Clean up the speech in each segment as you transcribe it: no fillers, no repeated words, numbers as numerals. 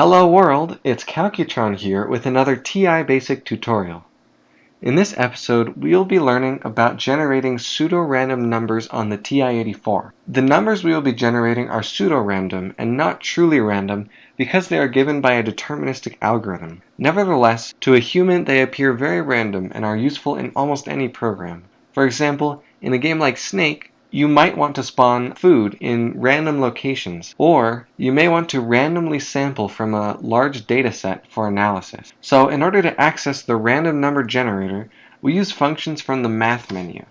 Hello world, it's Calcutron here with another TI Basic tutorial. In this episode, we'll be learning about generating pseudo-random numbers on the TI-84. The numbers we will be generating are pseudo-random and not truly random because they are given by a deterministic algorithm. Nevertheless, to a human they appear very random and are useful in almost any program. For example, in a game like Snake, you might want to spawn food in random locations, or you may want to randomly sample from a large data set for analysis. So in order to access the random number generator, we use functions from the math menu,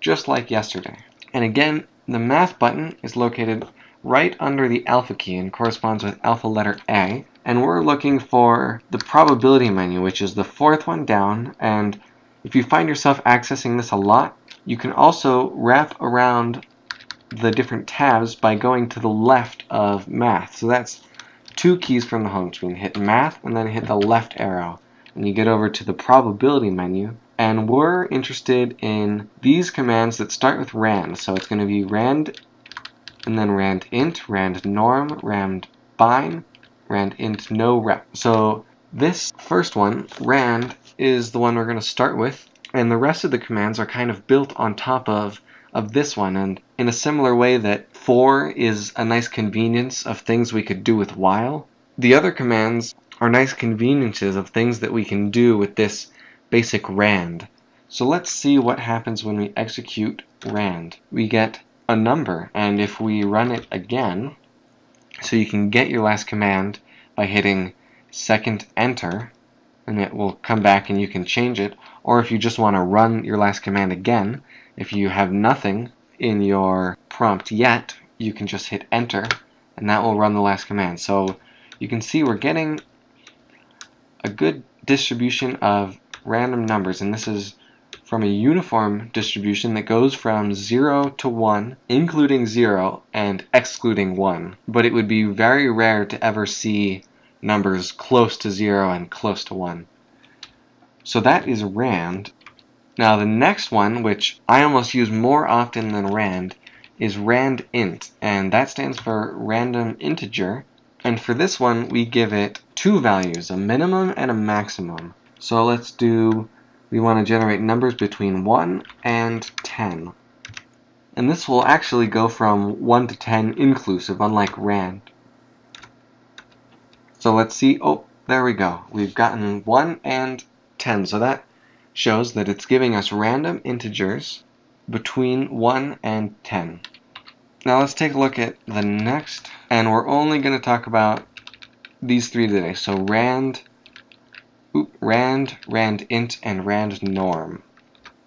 just like yesterday. And again, the math button is located right under the alpha key and corresponds with alpha letter A. And we're looking for the probability menu, which is the fourth one down. And if you find yourself accessing this a lot, you can also wrap around the different tabs by going to the left of math. So that's two keys from the home screen. Hit math and then hit the left arrow. And you get over to the probability menu. And we're interested in these commands that start with rand. So it's going to be rand and then rand int, rand norm, rand bind, rand int no rep. So this first one, rand, is the one we're going to start with. And the rest of the commands are kind of built on top of this one. And in a similar way that for is a nice convenience of things we could do with while, the other commands are nice conveniences of things that we can do with this basic rand. So let's see what happens when we execute rand. We get a number, and if we run it again, so you can get your last command by hitting second enter, and it will come back and you can change it. Or if you just want to run your last command again, if you have nothing in your prompt yet, you can just hit enter and that will run the last command. So you can see we're getting a good distribution of random numbers, and this is from a uniform distribution that goes from 0 to 1, including 0 and excluding 1. But it would be very rare to ever see numbers close to 0 and close to 1. So that is rand. Now the next one, which I almost use more often than rand, is rand int, and that stands for random integer. And for this one, we give it two values, a minimum and a maximum. So let's do, we want to generate numbers between 1 and 10. And this will actually go from 1 to 10 inclusive, unlike rand. So let's see, oh, there we go. We've gotten 1 and 10. So that shows that it's giving us random integers between 1 and 10. Now let's take a look at the next, and we're only going to talk about these three today. So rand int, and rand norm.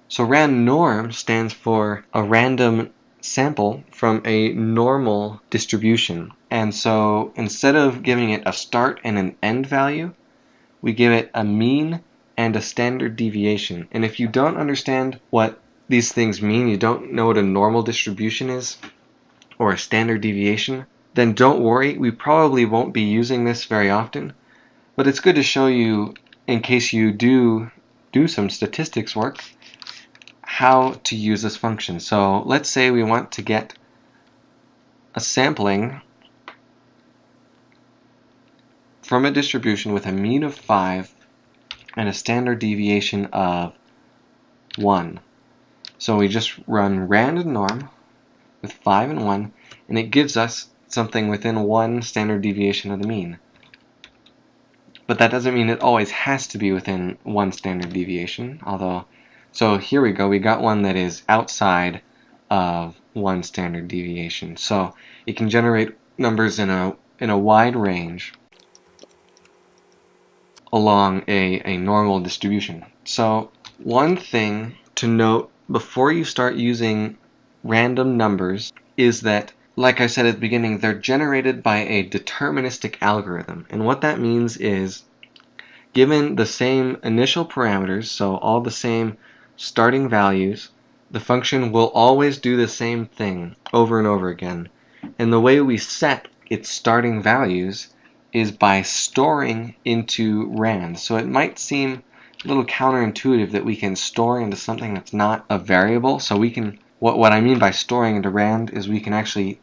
So rand norm stands for a random sample from a normal distribution. And so instead of giving it a start and an end value, we give it a mean and a standard deviation. And if you don't understand what these things mean, you don't know what a normal distribution is or a standard deviation, then don't worry, we probably won't be using this very often. But it's good to show you, in case you do some statistics work, how to use this function. So let's say we want to get a sampling from a distribution with a mean of 5 and a standard deviation of 1. So we just run rand norm with 5 and 1, and it gives us something within 1 standard deviation of the mean. But that doesn't mean it always has to be within 1 standard deviation, although, so here we go, we got one that is outside of 1 standard deviation. So it can generate numbers in a wide range along a normal distribution. So one thing to note before you start using random numbers is that, like I said at the beginning, they're generated by a deterministic algorithm. And what that means is, given the same initial parameters, so all the same starting values, the function will always do the same thing over and over again. And the way we set its starting values is by storing into rand. So it might seem a little counterintuitive that we can store into something that's not a variable. So we can, what I mean by storing into rand is we can actually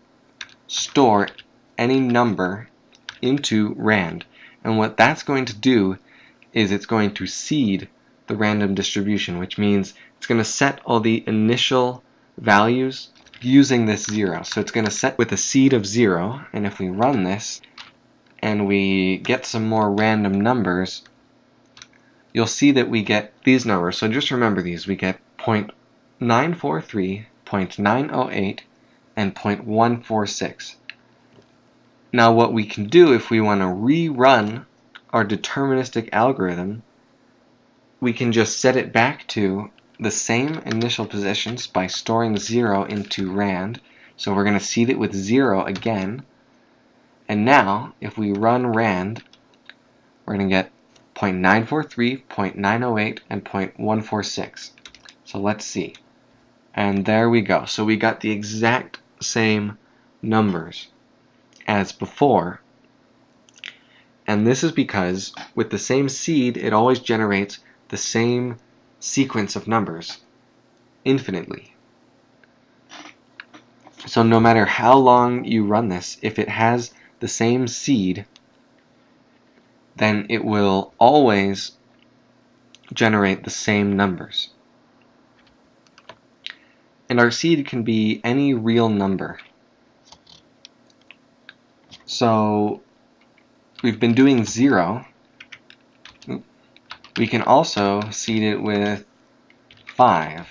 store any number into rand. And what that's going to do is it's going to seed the random distribution, which means it's going to set all the initial values using this 0. So it's going to set with a seed of 0, and if we run this and we get some more random numbers, you'll see that we get these numbers. So just remember these. We get 0.943, 0.908, and 0.146. Now what we can do if we want to rerun our deterministic algorithm, we can just set it back to the same initial positions by storing 0 into rand. So we're going to seed it with 0 again. And now, if we run rand, we're going to get 0.943, 0.908, and 0.146. So let's see. And there we go. So we got the exact same numbers as before. And this is because with the same seed, it always generates the same sequence of numbers infinitely. So no matter how long you run this, if it has the same seed, then it will always generate the same numbers. And our seed can be any real number. So we've been doing 0. We can also seed it with 5.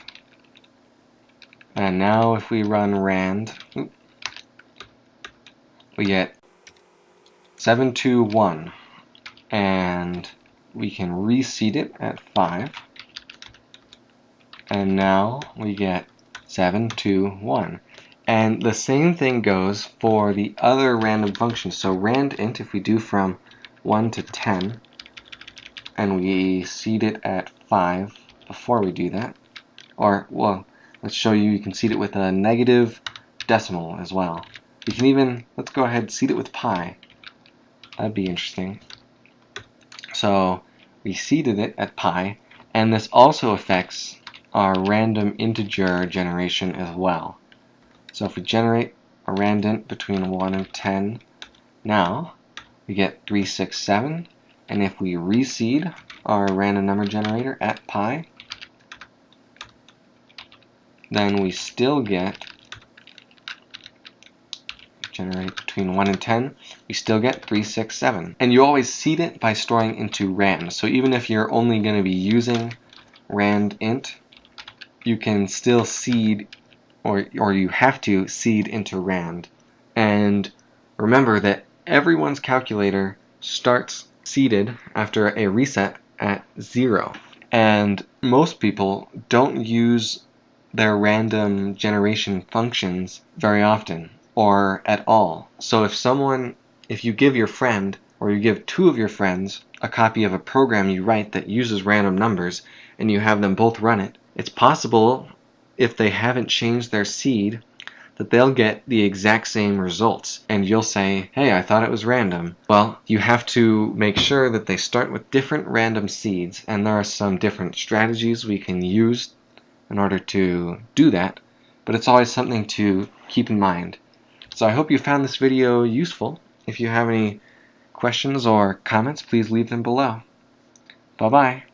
And now if we run rand, we get 721. And we can reseed it at 5. And now we get 721. And the same thing goes for the other random functions. So rand_int, if we do from 1 to 10, and we seed it at 5 before we do that, or, well, let's show you can seed it with a negative decimal as well. You can even, let's go ahead and seed it with pi. That'd be interesting. So we seeded it at pi, and this also affects our random integer generation as well. So if we generate a randint between 1 and 10, now we get 367, and if we reseed our random number generator at pi, then we still get, generate between 1 and 10, we still get 367. And you always seed it by storing into rand. So even if you're only going to be using rand_int, you can still seed, or you have to seed into rand. And remember that everyone's calculator starts seeded after a reset at 0. And most people don't use their random generation functions very often, or at all. So if you give your friend, or you give 2 of your friends, a copy of a program you write that uses random numbers, and you have them both run it, it's possible, if they haven't changed their seed, that they'll get the exact same results. And you'll say, hey, I thought it was random. Well, you have to make sure that they start with different random seeds, and there are some different strategies we can use in order to do that, but it's always something to keep in mind. So I hope you found this video useful. If you have any questions or comments, please leave them below. Bye-bye.